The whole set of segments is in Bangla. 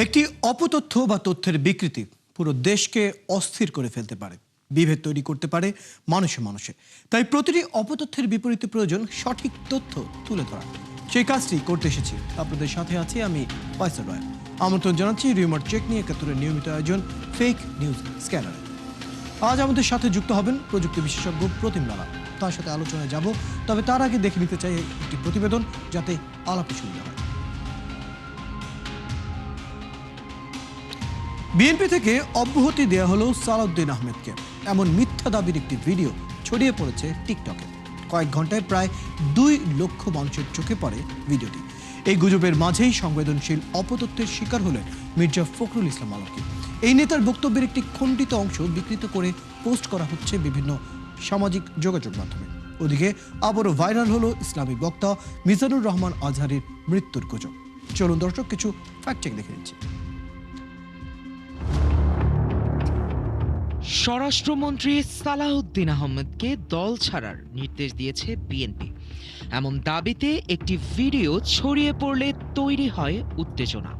একটি অপতথ্য বা তথ্যের বিকৃতি পুরো দেশকে অস্থির করে ফেলতে পারে, বিভেদ তৈরি করতে পারে মানুষে মানুষে। তাই প্রতিটি অপতথ্যের বিপরীতে প্রয়োজন সঠিক তথ্য তুলে ধরা। সেই কাজটি করতে এসেছি। আপনাদের সাথে আছি আমি ফয়সাল রয়। আমন্ত্রণ জানাচ্ছি রিউমার চেক নিয়ে ৭১-এর নিয়মিত আয়োজন ফেক নিউজ স্ক্যানারে। আজ আমাদের সাথে যুক্ত হবেন প্রযুক্তি বিশেষজ্ঞ প্রতিম লালা। তার সাথে আলোচনায় যাব, তবে তার আগে দেখে নিতে চাই একটি প্রতিবেদন, যাতে আলাপে সুবিধা হয়। বিএনপি থেকে অব্যাহতি দেওয়া হলো সালাউদ্দিন আহমেদকে, এমন মিথ্যা দাবির একটি ভিডিও ছড়িয়ে পড়েছে টিকটকে। কয়েক ঘন্টায় প্রায় ২ লক্ষ মানুষের চোখে পড়ে ভিডিওটি। এই গুজবের মাঝেই সংবেদনশীল অপতথ্যের শিকার হলেন মির্জা ফখরুল ইসলাম আলমগীর। এই নেতার বক্তব্যের একটি খণ্ডিত অংশ বিকৃত করে পোস্ট করা হচ্ছে বিভিন্ন সামাজিক যোগাযোগ মাধ্যমে। ওদিকে আবারও ভাইরাল হলো ইসলামী বক্তা মিজানুর রহমান আজহারীর মৃত্যুর গুজব। চলুন দর্শক, কিছু ফ্যাক্ট চেক দেখে নিচ্ছি। স্বরাষ্ট্রমন্ত্রী সালাউদ্দিন আহমেদকে দল ছাড়ার নির্দেশ দিয়েছে বিএনপি, এমন দাবিতে একটি ভিডিও ছড়িয়ে পড়লে তৈরি হয় উত্তেজনা।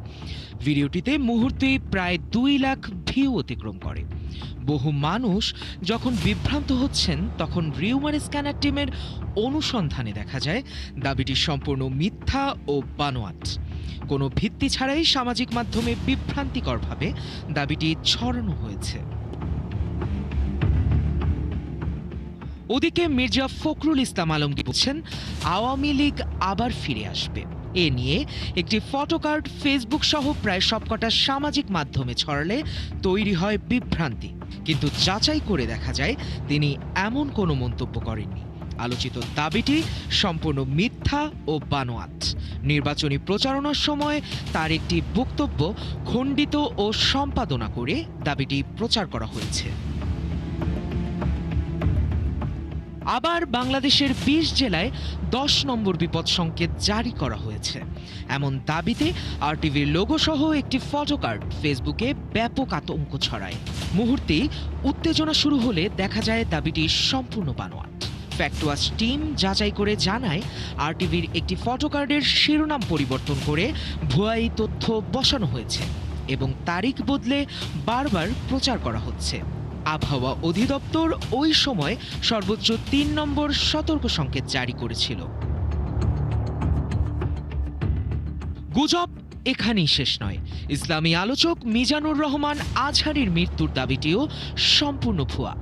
ভিডিওটিতে মুহূর্তেই প্রায় ২ লাখ ভিউ অতিক্রম করে। বহু মানুষ যখন বিভ্রান্ত হচ্ছেন, তখন রিউমার স্ক্যানার টিমের অনুসন্ধানে দেখা যায় দাবিটি সম্পূর্ণ মিথ্যা ও বানোয়াট। কোনো ভিত্তি ছাড়াই সামাজিক মাধ্যমে বিভ্রান্তিকরভাবে দাবিটি ছড়ানো হয়েছে। ওদিকে মির্জা ফখরুল ইসলাম আলমগীর বলছেন আওয়ামী লীগ আবার ফিরে আসবে। এ নিয়ে একটি ফটোকার্ড ফেসবুক সহ প্রায় সবকটা সামাজিক মাধ্যমে ছড়ালে তৈরি হয় বিভ্রান্তি, কিন্তু যাচাই করে দেখা যায় তিনি এমন কোনো মন্তব্য করেননি। আলোচিত দাবিটি সম্পূর্ণ মিথ্যা ও বানোয়াট। নির্বাচনী প্রচারণার সময় তার একটি বক্তব্য খণ্ডিত ও সম্পাদনা করে দাবিটি প্রচার করা হয়েছে। আবার বাংলাদেশের ২০ জেলায় ১০ নম্বর বিপদ সংকেত জারি করা হয়েছে, এমন দাবিতে আরটিভির লোগো সহ একটি ফটোকার্ড ফেসবুকে ব্যাপক আতঙ্ক ছড়ায়। মুহূর্তেই উত্তেজনা শুরু হলে দেখা যায় দাবিটি সম্পূর্ণ বানোয়াট। ফ্যাক্ট ওয়াচ টিম যাচাই করে জানায় আরটিভির একটি ফটোকার্ডের শিরোনাম পরিবর্তন করে ভুয়া এই তথ্য বসানো হয়েছে এবং তারিখ বদলে বারবার প্রচার করা হচ্ছে। আবহাওয়া অধিদপ্তর ওই সময় সর্বোচ্চ ৩ নম্বর সতর্ক সংকেত জারি করেছিল। গুজব এখানেই শেষ নয়। ইসলামী আলোচক মিজানুর রহমান আজহারীর মৃত্যুর দাবিটিও সম্পূর্ণ ভুয়া।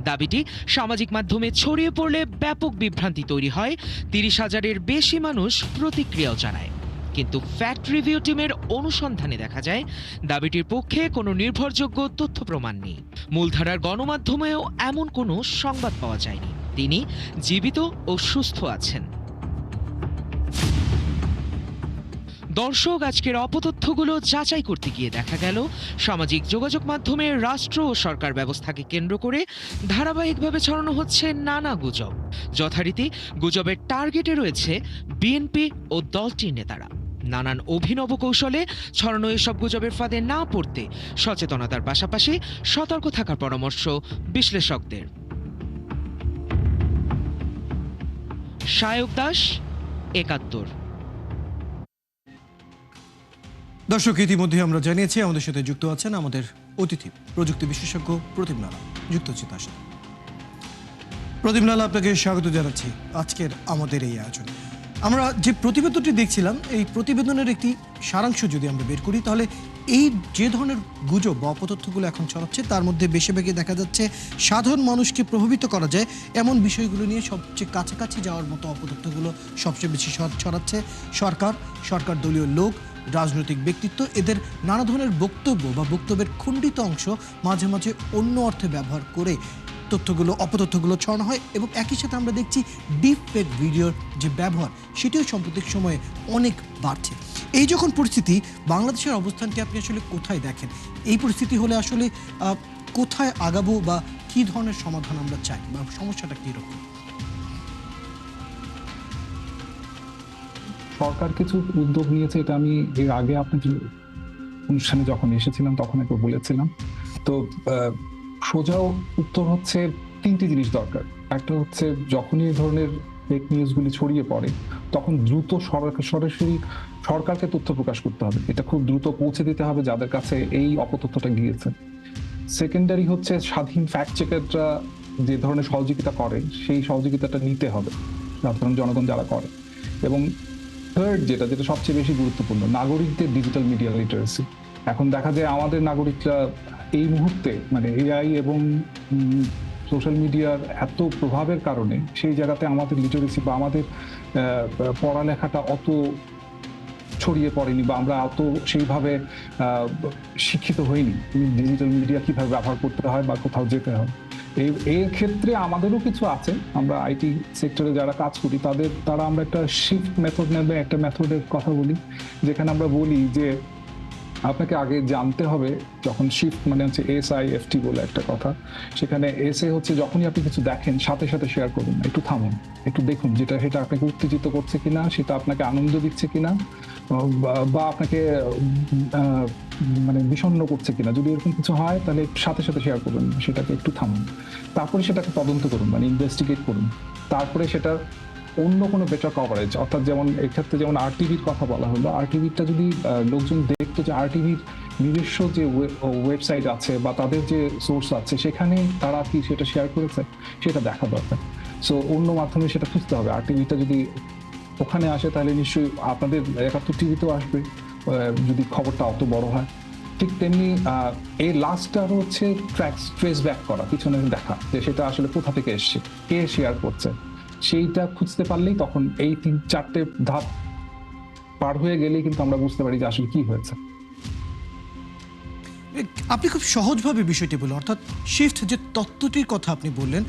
দাবিটি সামাজিক মাধ্যমে ছড়িয়ে পড়লে ব্যাপক বিভ্রান্তি তৈরি হয়। ৩০,০০০-এর বেশি মানুষ প্রতিক্রিয়াও জানায়, কিন্তু ফ্যাক্ট রিভিউ টিমের অনুসন্ধানে দেখা যায় দাবিটির পক্ষে কোনো নির্ভরযোগ্য তথ্য প্রমাণ নেই। মূলধারার গণমাধ্যমেও এমন কোনো সংবাদ পাওয়া যায়নি তিনি জীবিত ও সুস্থ আছেন। দর্শক, আজকের অপতথ্যগুলো যাচাই করতে গিয়ে দেখা গেল সামাজিক যোগাযোগ মাধ্যমে রাষ্ট্র ও সরকার ব্যবস্থাকে কেন্দ্র করে ধারাবাহিকভাবে ছড়ানো হচ্ছে নানা গুজব। যথারীতি গুজবের টার্গেটে রয়েছে বিএনপি ও দলটির নেতারা। নানান অভিনব কৌশলে ছড়ানো এসব গুজবের ফাঁদে না পড়তে সচেতনতার পাশাপাশি সতর্ক থাকার পরামর্শ বিশ্লেষকদের। সায়ক দাস, ৭১। দর্শক, ইতিমধ্যে আমরা জানিয়েছি আমাদের সাথে যুক্ত আছেন আমাদের অতিথি প্রযুক্তি বিশেষজ্ঞ প্রতিম লালা। যুক্ত হচ্ছে তার সাথে। প্রতিম লালা, আপনাকে স্বাগত জানাচ্ছি আজকের আমাদের এই আয়োজনে। আমরা যে প্রতিবেদনটি দেখছিলাম, এই প্রতিবেদনের একটি সারাংশ যদি আমরা বের করি, তাহলে এই যে ধরনের গুজব বা অপতথ্যগুলো এখন ছড়াচ্ছে, তার মধ্যে বেশিরভাগই দেখা যাচ্ছে সাধারণ মানুষকে প্রভাবিত করা যায় এমন বিষয়গুলো নিয়ে সবচেয়ে কাছাকাছি যাওয়ার মতো অপতথ্যগুলো সবচেয়ে বেশি ছড়াচ্ছে সরকার দলীয় লোক, রাজনৈতিক ব্যক্তিত্ব। এদের নানা ধরনের বক্তব্য বা বক্তব্যের খণ্ডিত অংশ মাঝে মাঝে অন্য অর্থে ব্যবহার করে অপতথ্যগুলো ছড়ানো হয়, এবং একই সাথে আমরা দেখছি ডিপ ফেক ভিডিওর যে ব্যবহার, সেটিও সাম্প্রতিক সময়ে অনেক বাড়ছে। এই যখন পরিস্থিতি, বাংলাদেশের অবস্থানটি আপনি আসলে কোথায় দেখেন? এই পরিস্থিতি হলে আসলে কোথায় আগাবো বা কী ধরনের সমাধান আমরা চাই, বা সমস্যাটা কীরকম? সরকার কিছু উদ্যোগ নিয়েছে, এটা আমি এর আগে আপনাদের অনুষ্ঠানে যখন এসেছিলাম তখন একবার বলেছিলাম। তো সোজা উত্তর হচ্ছে 3টি জিনিস দরকার। একটা হচ্ছে যখনই এই ধরনের ফেক নিউজগুলি ছড়িয়ে পড়ে, তখন দ্রুত সরাসরি সরকারকে তথ্য প্রকাশ করতে হবে। এটা খুব দ্রুত পৌঁছে দিতে হবে যাদের কাছে এই অপতথ্যটা গিয়েছে। সেকেন্ডারি হচ্ছে স্বাধীন ফ্যাক্ট চেকাররা যে ধরনের সহযোগিতা করে সেই সহযোগিতাটা নিতে হবে সাধারণ জনগণ যারা করে। এবং থার্ড যেটা যেটা সবচেয়ে বেশি গুরুত্বপূর্ণ, নাগরিকদের ডিজিটাল মিডিয়া লিটারেসি। এখন দেখা যায় আমাদের নাগরিকরা এই মুহূর্তে মানে এআই এবং সোশ্যাল মিডিয়ার এত প্রভাবের কারণে সেই জায়গাতে আমাদের লিটারেসি বা আমাদের পড়ালেখাটা অত ছড়িয়ে পড়েনি, বা আমরা অত সেইভাবে শিক্ষিত হইনি ডিজিটাল মিডিয়া কিভাবে ব্যবহার করতে হয় বা কোথাও যেতে হয়। এই ক্ষেত্রে আমাদেরও কিছু আছে, আমরা আইটি সেক্টরে যারা কাজ করি তারা আমরা একটা শিফট মেথড নেবে, একটা মেথডের কথা বলি যেখানে আমরা বলি যে আপনাকে আগে জানতে হবে, যখন শিফট মানে হচ্ছে SIFT বলে একটা কথা, সেখানে এসে হচ্ছে যখনই আপনি কিছু দেখেন সাথে সাথে শেয়ার করুন না, একটু থামুন, একটু দেখুন সেটা আপনাকে উত্তেজিত করছে কিনা, সেটা আপনাকে আনন্দ দিচ্ছে কিনা, বা আপনাকে মানে বিষণ্ণ করছে কিনা। যদি এরকম কিছু হয় তাহলে সাথে সাথে শেয়ার করুন না, সেটাকে একটু থামুন, তারপরে সেটাকে তদন্ত করুন মানে ইনভেস্টিগেট করুন, তারপরে সেটা অন্য কোনো বেটার কভারেজ, অর্থাৎ যেমন এক্ষেত্রে যেমন RTVর কথা বলা হলো, RTVটা যদি লোকজন দেখতো যে RTVর নিজস্ব যে ওয়েবসাইট আছে বা তাদের যে সোর্স আছে সেখানে তারা কি সেটা শেয়ার করেছে সেটা দেখা দরকার। সো অন্য মাধ্যমে সেটা খুঁজতে হবে। RTVটা যদি ওখানে আসে তাহলে নিশ্চয়ই আপনাদের 71 টিভিতেও আসবে যদি খবরটা অত বড় হয়। ঠিক তেমনি এই লাস্টটা হচ্ছে ট্রেস ব্যাক করা, পিছনে দেখা যে সেটা আসলে কোথা থেকে এসছে, কে শেয়ার করছে, সেইটা খুঁজতে পারলেই তখন এই 3-4টে ধাপ পার হয়ে গেলেই কিন্তু আমরা বুঝতে পারি যে আসলে কি হয়েছে। আপনি খুব সহজভাবে বিষয়টি বললেন, অর্থাৎ শিফট যে তত্ত্বটির কথা আপনি বললেন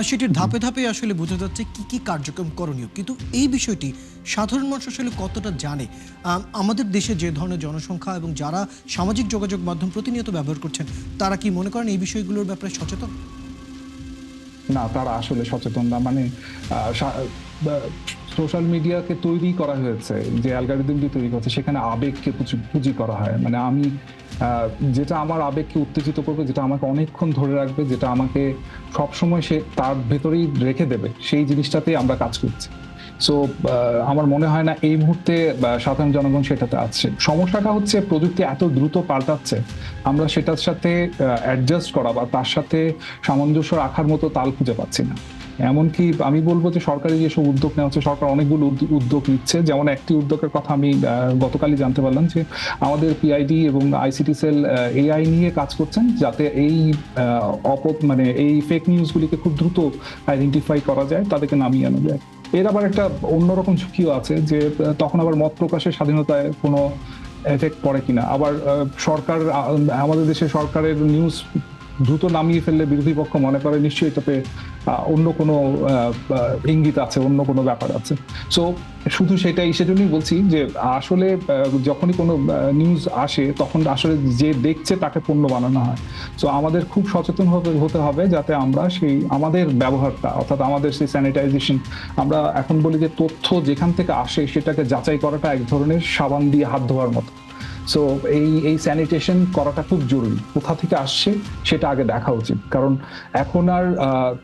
সেটির ধাপে ধাপে আসলে বোঝা যাচ্ছে কি কি কার্যক্রম করণীয়, কিন্তু এই বিষয়টি সাধারণ মানুষ আসলে কতটা জানে? আমাদের দেশে যে ধরনের জনসংখ্যা এবং যারা সামাজিক যোগাযোগ মাধ্যম প্রতিনিয়ত ব্যবহার করছেন তারা কি মনে করেন এই বিষয়গুলোর ব্যাপারে সচেতন? না, তারা আসলে সচেতন না। মানে সোশ্যাল মিডিয়াকে তৈরি করা হয়েছে, যে অ্যালগরিদম দিয়ে তৈরি করছে সেখানে আবেগকে পুঁজি করা হয়। মানে আমি যেটা আমার আবেগকে উত্তেজিত করবে, যেটা আমাকে অনেকক্ষণ ধরে রাখবে, যেটা আমাকে সবসময় সে তার ভেতরেই রেখে দেবে, সেই জিনিসটাতেই আমরা কাজ করছি। সো আমার মনে হয় না এই মুহূর্তে সাধারণ জনগণ সেটাতে আছে। সমস্যাটা হচ্ছে প্রযুক্তি এত দ্রুত পাল্টাচ্ছে, আমরা সেটার সাথে অ্যাডজাস্ট করা বা তার সাথে সামঞ্জস্য রাখার মতো তাল খুঁজে পাচ্ছি না। এমনকি আমি বলবো যে সরকারি যেসব উদ্যোগ নেওয়া হচ্ছে, সরকার অনেকগুলো উদ্যোগ নিচ্ছে। যেমন একটি উদ্যোগের কথা আমি গতকালই জানতে পারলাম যে আমাদের PID এবং ICT সেল AI নিয়ে কাজ করছেন, যাতে এই মানে এই ফেক নিউজগুলিকে খুব দ্রুত আইডেন্টিফাই করা যায়, তাদেরকে নামিয়ে আনা যায়। এর আবার একটা অন্যরকম ঝুঁকিও আছে যে তখন আবার মত প্রকাশের স্বাধীনতায় কোনো এফেক্ট পড়ে কিনা। আবার সরকার, আমাদের দেশে সরকারের নিউজ দ্রুত নামিয়ে ফেললে বিরোধী পক্ষ মনে করে নিশ্চয়ই এটাতে অন্য কোনো ইঙ্গিত আছে, অন্য কোনো ব্যাপার আছে। সো শুধু সেজন্যই বলছি যে আসলে যখনই কোনো নিউজ আসে তখন আসলে যে দেখছে তাকে পণ্য বানানো হয়। সো আমাদের খুব সচেতন হতে হবে যাতে আমরা সেই আমাদের ব্যবহারটা, অর্থাৎ আমাদের সেই স্যানিটাইজেশন, আমরা এখন বলি যে তথ্য যেখান থেকে আসে সেটাকে যাচাই করাটা এক ধরনের সাবান দিয়ে হাত ধোয়ার মতো। সো এই স্যানিটেশন করাটা খুব জরুরি। কোথা থেকে আসছে সেটা আগে দেখা উচিত, কারণ এখন আর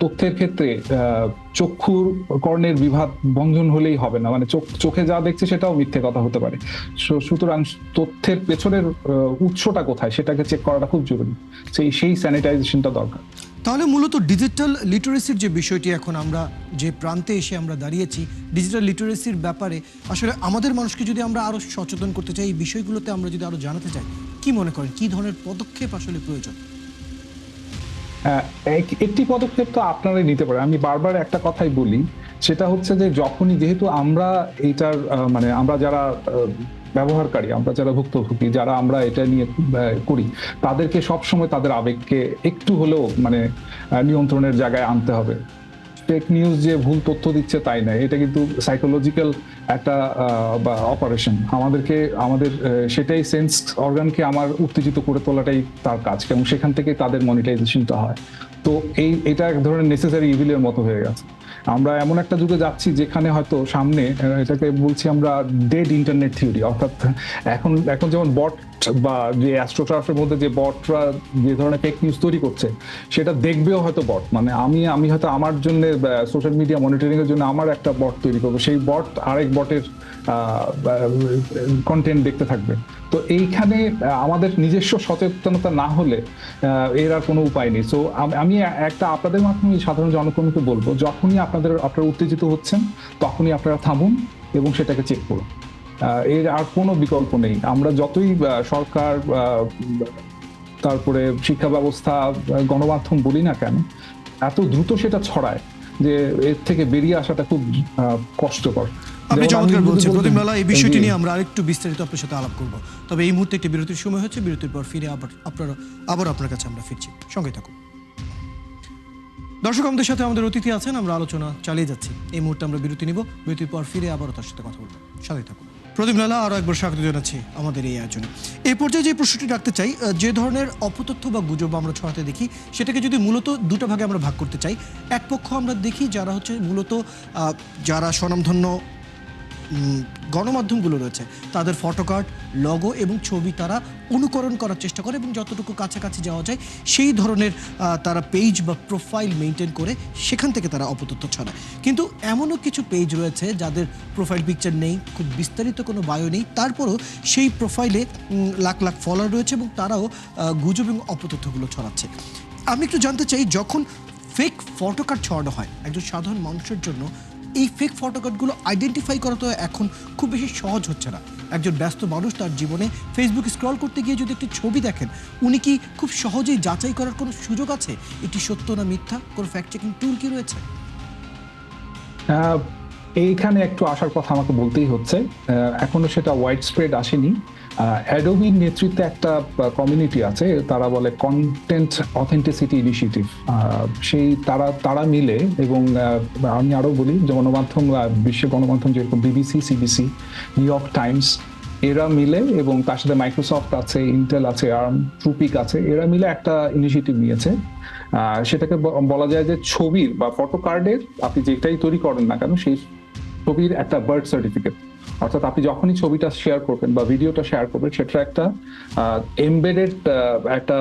তথ্যের ক্ষেত্রে চক্ষুর কর্ণের বিভাগ বন্ধন হলেই হবে না। মানে চোখে যা দেখছে সেটাও মিথ্যে কথা হতে পারে। সুতরাং তথ্যের পেছনের উৎসটা কোথায় সেটাকে চেক করাটা খুব জরুরি। সেই স্যানিটাইজেশনটা দরকার। তাহলে মূলত ডিজিটাল লিটারেসির যে বিষয়টি, এখন আমরা যে প্রান্তে এসে আমরা দাঁড়িয়েছি, ডিজিটাল লিটারেসির ব্যাপারে আসলে আমাদের মানুষকে যদি আমরা আরো সচেতন করতে চাই, এই বিষয়গুলোতে আমরা যদি আরো জানাতে চাই, কি মনে করেন কি ধরনের পদক্ষেপ আসলে প্রয়োজন? একটি পদক্ষেপ তো আপনারাই নিতে পারেন। আমি বারবার একটা কথাই বলি, সেটা হচ্ছে যে যখনই, যেহেতু আমরা এইটার মানে আমরা যারা ব্যবহারকারী, আমরা যারা ভুক্তভোগী, যারা আমরা এটা নিয়ে করি, তাদেরকে সবসময় তাদের আবেগকে একটু হলেও মানে নিয়ন্ত্রণের জায়গায় আনতে হবে। ফেক নিউজ যে ভুল তথ্য দিচ্ছে তাই নয়, এটা কিন্তু সাইকোলজিক্যাল একটা অপারেশন। আমাদের সেটাই সেন্স অর্গানকে আমার উত্তেজিত করে তোলাটাই তার কাজ, এবং সেখান থেকে তাদের মনিটাইজেশনটা হয়। তো এটা এক ধরনের নেসেসারি ইভিলের মতো হয়ে গেছে। আমরা এমন একটা যুগে যাচ্ছি যেখানে হয়তো সামনে, এটাকে বলছি আমরা ডেড ইন্টারনেট থিওরি, অর্থাৎ এখন যেমন বট বা যে অ্যাস্ট্রোটার্ফের মধ্যে যে বটরা যে ধরনের ফেক নিউজ তৈরি করছে সেটা দেখবেও হয়তো বট, মানে আমি হয়তো আমার জন্য সোশ্যাল মিডিয়া মনিটরিং এর জন্য আমার একটা বট তৈরি করবো, সেই বট আরেক বটের কন্টেন্ট দেখতে থাকবে। তো এইখানে আমাদের নিজস্ব সচেতনতা না হলে এর আর কোনো উপায় নেই। সো আমি একটা আপনাদের মাধ্যমে সাধারণ জনগণকে বলবো, যখনই আপনারা উত্তেজিত হচ্ছেন তখনই আপনারা থামুন এবং সেটাকে চেক করুন। এর আর কোনো বিকল্প নেই। আমরা যতই সরকার, তারপরে শিক্ষা ব্যবস্থা, গণমাধ্যম বলি না কেন, এত দ্রুত সেটা ছড়ায় যে এর থেকে বেরিয়ে আসাটা খুব কষ্টকর। আপনি যেমন আমি চমৎকার যদি বলছেন বলতে- প্রতিমলাল, এই বিষয়টি জি। নিয়ে আমরা আরেকটু বিস্তারিত আপনার সাথে আলাপ করব। তবে এই মুহূর্তে একটি বিরতির সময় হচ্ছে, বিরতির পর ফিরে আবার আপনার কাছে আমরা ফিরছি, সঙ্গে থাকুন। দর্শক, আমাদের সাথে আমাদের অতিথি আছেন, আমরা আলোচনা চালিয়ে যাচ্ছি। এই মুহূর্তে আমরা বিরতি নিব, বিরতির পর ফিরে আবারও তার সাথে কথা বলবো, সাথে থাকুন। প্রদীপ লালা, আরও একবার স্বাগত জানাচ্ছি আমাদের এই আয়োজনে। এই পর্যায়ে যে প্রশ্নটি রাখতে চাই, যে ধরনের অপতথ্য বা গুজব আমরা ছড়াতে দেখি সেটাকে যদি মূলত দুটো ভাগে আমরা ভাগ করতে চাই। এক পক্ষ আমরা দেখি যারা হচ্ছে মূলত যারা স্বনামধন্য গণমাধ্যমগুলো রয়েছে তাদের ফটোকার্ড, লগো এবং ছবি তারা অনুকরণ করার চেষ্টা করে এবং যতটুকু কাছাকাছি যাওয়া যায় সেই ধরনের তারা পেজ বা প্রোফাইল মেনটেন করে সেখান থেকে তারা অপতথ্য ছড়ায়। কিন্তু এমনও কিছু পেজ রয়েছে যাদের প্রোফাইল পিকচার নেই, খুব বিস্তারিত কোনো বায়ো নেই, তারপরও সেই প্রোফাইলে লাখ লাখ ফলোয়ার রয়েছে এবং তারাও গুজব এবং অপতথ্যগুলো ছড়াচ্ছে। আমি একটু জানতে চাই, যখন ফেক ফটোকার্ড ছড়ানো হয় একজন সাধারণ মানুষের জন্য, এই ফেক ফটোকার্ডগুলো আইডেন্টিফাই করা তো এখন খুব বেশি সহজ হচ্ছে না। একজন ব্যস্ত মানুষ তার জীবনে ফেসবুক স্ক্রল করতে গিয়ে যদি একটি ছবি দেখেন, উনি কি খুব সহজেই যাচাই করার কোনো সুযোগ আছে এটি সত্য না মিথ্যা? কোনো ফ্যাক্ট চেকিং টুল কি রয়েছে? এইখানে একটু আসার কথা আমাকে বলতেই হচ্ছে। এখনো সেটা ওয়াইড স্প্রেড আসেনি। অ্যাডোবির নেতৃত্বে একটা কমিউনিটি আছে, তারা বলে কন্টেন্ট অথেন্টিসিটি ইনিশিয়েটিভ। সেই তারা মিলে, এবং আমি আরো বলি যে গণমাধ্যম, বিশ্বের গণমাধ্যম যেরকম BBC, CBC, new York Times, এরা মিলে, এবং তার সাথে মাইক্রোসফট আছে, ইন্টেল আছে, আর্ম, ট্রুপিক আছে, এরা মিলে একটা ইনিশিয়েটিভ নিয়েছে। সেটাকে বলা যায় যে ছবির বা ফটো কার্ডের, আপনি যেটাই তৈরি করেন না কেন, সেই ছবির একটা বার্থ সার্টিফিকেট, অর্থাৎ আপনি যখনই ছবিটা শেয়ার করবেন বা ভিডিওটা শেয়ার করবেন, সেটা একটা এমবেডেড একটা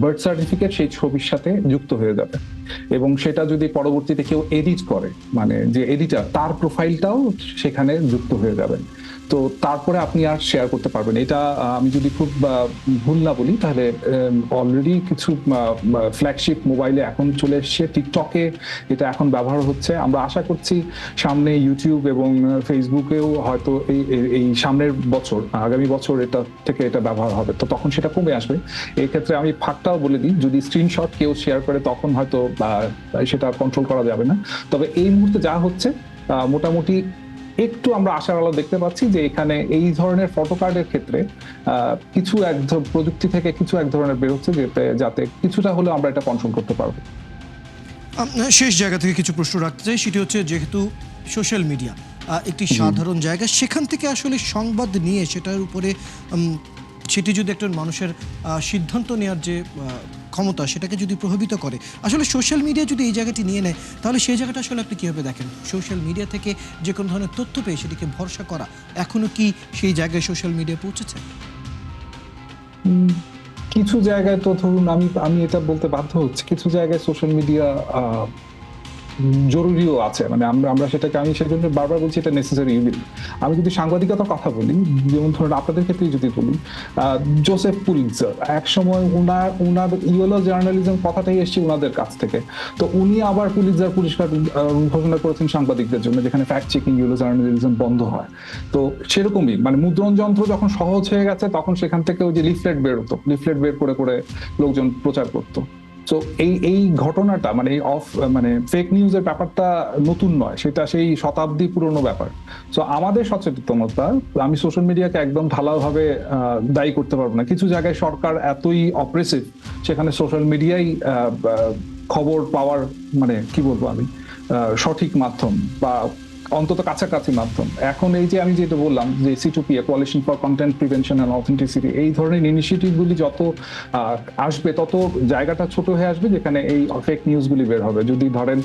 বার্থ সার্টিফিকেট সেই ছবির সাথে যুক্ত হয়ে যাবে। এবং সেটা যদি পরবর্তীতে কেউ এডিট করে, মানে যে এডিটার, তার প্রোফাইলটাও সেখানে যুক্ত হয়ে যাবে। তো তারপরে আপনি আর শেয়ার করতে পারবেন। এটা আমি যদি খুব ভুল না বলি, তাহলে অলরেডি কিছু ফ্ল্যাগশিপ মোবাইলে এখন চলে এসছে, টিকটকে এটা এখন ব্যবহার হচ্ছে। আমরা আশা করছি সামনে ইউটিউব এবং ফেসবুকেও হয়তো এই সামনের বছর, আগামী বছর এটা ব্যবহার হবে। তো তখন সেটা কমে আসবে। এই ক্ষেত্রে আমি ফাঁকটাও বলে দিই, যদি স্ক্রিনশট কেউ শেয়ার করে তখন হয়তো সেটা কন্ট্রোল করা যাবে না। তবে এই মুহূর্তে যা হচ্ছে, মোটামুটি একটু আমরা আশার আলো দেখতে পাচ্ছি যে এখানে এই ধরনের ফটো কার্ডের ক্ষেত্রে কিছু প্রযুক্তি থেকে কিছু এক ধরনের বেরোচ্ছে, যাতে কিছুটা হলেও আমরা এটা কন্ট্রোল করতে পারবো। শেষ জায়গা থেকে কিছু প্রশ্ন রাখতে চাই, সেটি হচ্ছে যেহেতু সোশ্যাল মিডিয়া একটি সাধারণ জায়গা, সেখান থেকে আসলে সংবাদ নিয়ে সেটার উপরে সেটি যদি একজন মানুষের সিদ্ধান্ত নেওয়ার যে ক্ষমতা, সেটাকে যদি প্রভাবিত করে, আসলে সোশ্যাল মিডিয়া যদি এই জায়গাটি নিয়ে নেয়, তাহলে সেই জায়গাটা আসলে আপনি কীভাবে দেখেন? সোশ্যাল মিডিয়া থেকে যে কোনো ধরনের তথ্য পেয়ে সেটিকে ভরসা করা, এখনো কি সেই জায়গায় সোশ্যাল মিডিয়া পৌঁছেছে? কিছু জায়গায় তো ধরুন, আমি এটা বলতে বাধ্য হচ্ছি, কিছু জায়গায় সোশ্যাল মিডিয়া জরুরিও আছে, মানে আমরা সেটাকে, আমি সেজন্য বারবার বলছি এটা নেসেসারি ইভিল। আমি যদি সাংবাদিকতার কথা বলি, যেমন ধরুন আপনাদের ক্ষেত্রে যদি বলি, জোসেফ পুলিৎজার, এক সময় উনার ইয়েলো জার্নালিজম কথাটাই এসেছে উনাদের কাছ থেকে। তো উনি আবার পুলিৎজার পুরস্কার ঘোষণা করেছেন সাংবাদিকদের জন্য, যেখানে ফ্যাক্ট চেকিং, ইয়েলো জার্নালিজম বন্ধ হয়। তো সেরকমই, মানে মুদ্রণ যন্ত্র যখন সহজ হয়ে গেছে, তখন সেখান থেকে ওই যে লিফলেট বের করে লোকজন প্রচার করতো। তো এই ঘটনাটা, মানে ফেক নিউজের ব্যাপারটা নতুন নয়, সেটা সেই শতাব্দী পুরনো ব্যাপার। তো আমাদের সচেতনতা, আমি সোশ্যাল মিডিয়াকে একদম ঢালাওভাবে দায়ী করতে পারবো না। কিছু জায়গায় সরকার এতই অপ্রেসিভ, সেখানে সোশ্যাল মিডিয়াই খবর পাওয়ার, মানে কি বলবো আমি, সঠিক মাধ্যম, বা অন্তত কাছাকাছি মাধ্যম। এখন এই যে আমি যেটা বললাম যে C2PA, coalition for content prevention and authenticity, এই ধরনের ইনিশিয়েটিভগুলি যত আসবে তত জায়গাটা ছোট হয়ে আসবে যেখানে এই ফেক নিউজগুলি বের হবে। যদি ধরেন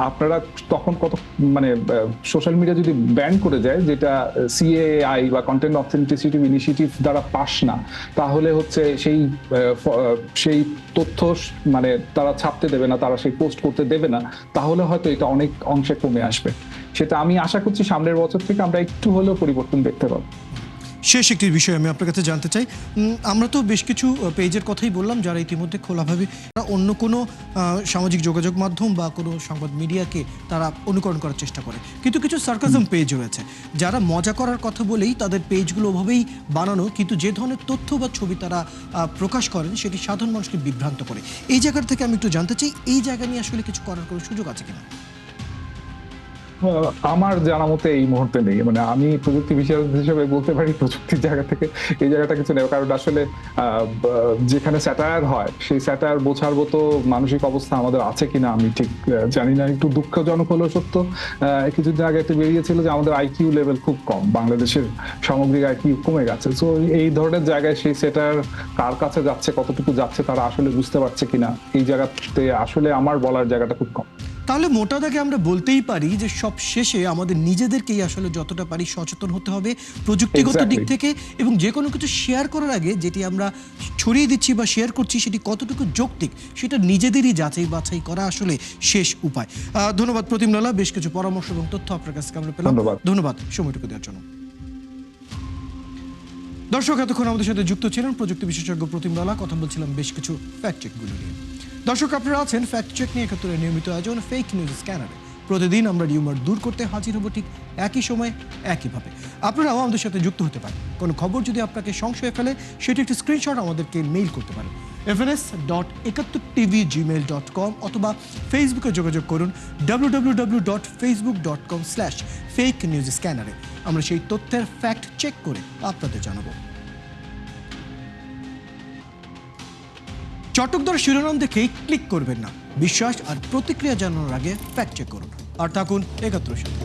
আপনারা তখন কত মানে সোশ্যাল মিডিয়া যদি ব্যান করে যায়, যেটা CAI বা কন্টেন্ট অথেন্টিসিটি ইনিশিয়েটিভ দ্বারা পাস না, তাহলে হচ্ছে সেই তথ্য মানে তারা ছাপতে দেবে না, তারা সেই পোস্ট করতে দেবে না, তাহলে হয়তো এটা অনেক অংশে কমে আসবে। সেটা আমি আশা করছি সামনের বছর থেকে আমরা একটু হলেও পরিবর্তন দেখতে পাবো। শেষ একটি বিষয় আমি আপনার কাছে জানতে চাই, আমরা তো বেশ কিছু পেজের কথাই বললাম যারা ইতিমধ্যে খোলাভাবে অন্য কোনো সামাজিক যোগাযোগ মাধ্যম বা কোনো সংবাদ মিডিয়াকে তারা অনুকরণ করার চেষ্টা করে, কিন্তু কিছু সার্কাজম পেজ রয়েছে যারা মজা করার কথা বলেই তাদের পেজগুলো ওভাবেই বানানো, কিন্তু যে ধরনের তথ্য বা ছবি তারা প্রকাশ করেন সেটি সাধারণ মানুষকে বিভ্রান্ত করে। এই জায়গা থেকে আমি একটু জানতে চাই, এই জায়গা নিয়ে আসলে কিছু করার কোনো সুযোগ আছে কিনা? আমার জানা মতে এই মুহূর্তে নেই, মানে আমি প্রযুক্তি বিশেষজ্ঞ হিসেবে বলতে পারি প্রযুক্তির জায়গা থেকে এই জায়গাটা কিছু নেই, কারণ আসলে যেখানে স্যাটায়ার হয় সেই স্যাটায়ার বোঝার মতো মানসিক অবস্থা আমাদের আছে কিনা আমি ঠিক জানি না। একটু দুঃখজনক হলেও সত্য, কিছুদিন আগে একটা বেরিয়েছিল যে আমাদের IQ লেভেল খুব কম, বাংলাদেশের সামগ্রিক IQ কমে গেছে। সো এই ধরনের জায়গায় সেই স্যাটায়ার কার কাছে যাচ্ছে, কতটুকু যাচ্ছে তারা আসলে বুঝতে পারছে কিনা, এই জায়গাতে আসলে আমার বলার জায়গাটা খুব কম। তাহলে মোটা দাগে আমরা বলতেই পারি যে সব শেষে আমাদের নিজেদেরকেই আসলে যতটা পারি সচেতন হতে হবে প্রযুক্তিগত দিক থেকে, এবং যে কোনো কিছু শেয়ার করার আগে যেটি আমরা ছড়িয়ে দিচ্ছি বা শেয়ার করছি সেটি কতটুকু যৌক্তিক সেটা নিজেদেরই যাচাই বাছাই করা আসলে শেষ উপায়। ধন্যবাদ প্রতিম লালা, বেশ কিছু পরামর্শ এবং তথ্য আপনার কাছ থেকে আমরা পেলাম। ধন্যবাদ সময়টুকু দেওয়ার জন্য। দর্শক, এতক্ষণ আমাদের সাথে যুক্ত ছিলেন প্রযুক্তি বিশেষজ্ঞ প্রতিম লালা। কথা বলছিলাম বেশ কিছু ফ্যাক্ট চেকগুলো নিয়ে। দর্শক, আপনারা আছেন ফ্যাক্ট চেক নিয়ে 71 নিয়মিত আয়োজন ফেক নিউজ স্ক্যানারে। প্রতিদিন আমরা রিউমার দূর করতে হাজির হব ঠিক একই সময় একইভাবে। আপনারাও আমাদের সাথে যুক্ত হতে পারেন। কোনো খবর যদি আপনাকে সংশয়ে ফেলে সেটি একটি স্ক্রিনশট আমাদেরকে মেইল করতে পারেন fns.71tv@gmail.com অথবা ফেসবুকে যোগাযোগ করুন www.facebook.com/fake-news-scanner। আমরা সেই তথ্যের ফ্যাক্ট চেক করে আপনাদের জানাবো। চটকদার শিরোনাম দেখেই ক্লিক করবেন না, বিশ্বাস আর প্রতিক্রিয়া জানানোর আগে ফ্যাক্ট চেক করুন। আর থাকুন 71 সাথে।